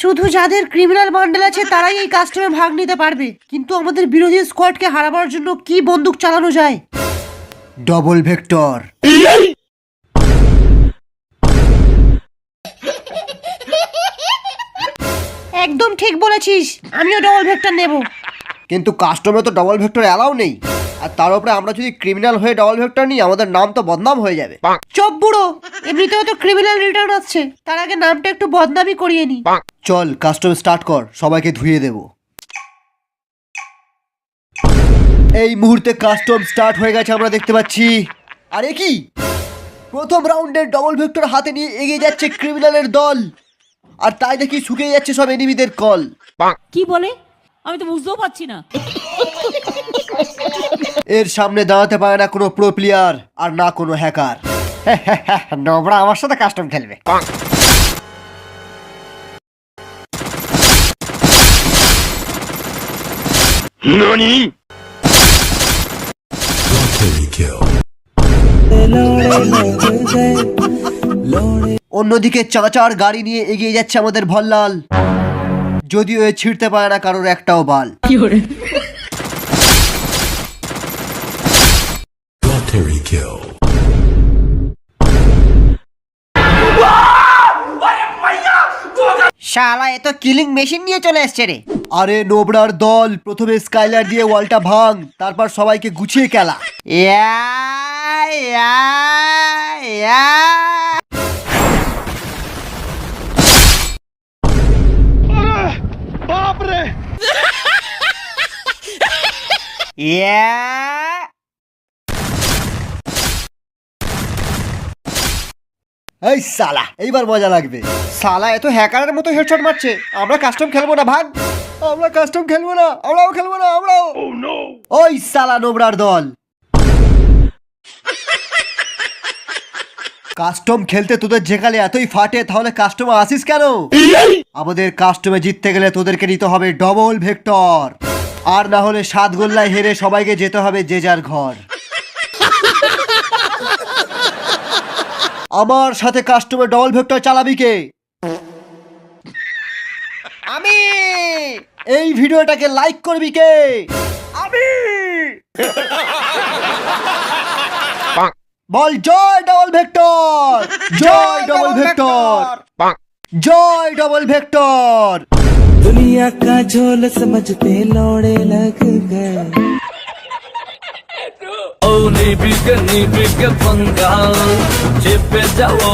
শুধু যাদের criminal bundle আছে তারাই এই কাস্টমে ভাগ নিতে পারবে, কিন্তু আমাদের বিরোধী স্কোয়াডকে হারাবার জন্য কি বন্দুক চালানো যায়? Double vector. একদম ঠিক বলেছিস, আমিও ডবল ভেক্টর নেব। কিন্তু কাস্টমে তো ডবল ভেক্টর অ্যালাউ নেই, আর তার উপরে আমরা যদি ক্রিমিনাল হয়ে ডবল ভেক্টর নিই আমাদের নাম তো বদনাম হয়ে যাবে। চপ বুড়ো, এমনিতেও তো ক্রিমিনাল রিটার্ন আসছে, তার আগে নামটা একটু বদনামই করিয়ে নি। চল কাস্টম স্টার্ট কর, সবাইকে ধুয়ে দেব। এই মুহূর্তে কাস্টম স্টার্ট হয়ে গেছে আমরা দেখতে পাচ্ছি। আরে কি প্রথম রাউন্ডের ডবল ভেক্টর হাতে নিয়ে এগিয়ে যাচ্ছে ক্রিমিনালের দল, আর তাই দেখি শুকিয়ে যাচ্ছে সব এনিমিদের কল। কি বলে আমি তো বুঝতেও পারছি না। এর সামনে দাঁড়াতে পারে না কোনো প্রো প্লেয়ার আর না কোনো হ্যাকার। নোবরা আমার সাথে কাস্টম খেলবে। ননি অন্যদিকে চাচার গাড়ি নিয়ে এগিয়ে যাচ্ছে আমাদের ভল্লাল, যদিও এ ছিঁড়তে পারে না কারোর একটাও বাল। শালা এ তো কিলিং মেশিন নিয়ে চলে এসছে রে। আরে নোবরার দল প্রথমে স্কাইলার দিয়ে ওয়ালটা ভাঙ, তারপর সবাইকে গুছিয়ে খেলা। বাপরে এই সালা এইবার মজা লাগবে। সালা এত হ্যাকারের মতো হেডশট মারছে। আমরা কাস্টম খেলবো না ভাগ, আমরা কাস্টম খেলবো না, আমরাও খেলবো না, আমরাও। ওই সালা নোবরার দল, কাস্টম খেলতে তোদের যেখানে এতই ফাটে তাহলে কাস্টমে আসিস কেন? আমাদের কাস্টমে জিততে গেলে তোদেরকে নিতে হবে ডবল ভেক্টর, আর না হলে 7 গোল্লায় হেরে সবাইকে যেতে হবে যে যার ঘর। আমার সাথে কাস্টমে ডবল ভেক্টর চালাবি কে? আমি। এই ভিডিওটাকে লাইক করবি কে? আমি। বল জয় ডবল ভেক্টর, জয় ডবল ভেক্টর, জয় डबल वेक्टर। दुनिया का झोल समझते लौड़े लग गए। ओ नी बिग पंगा चिप जाओ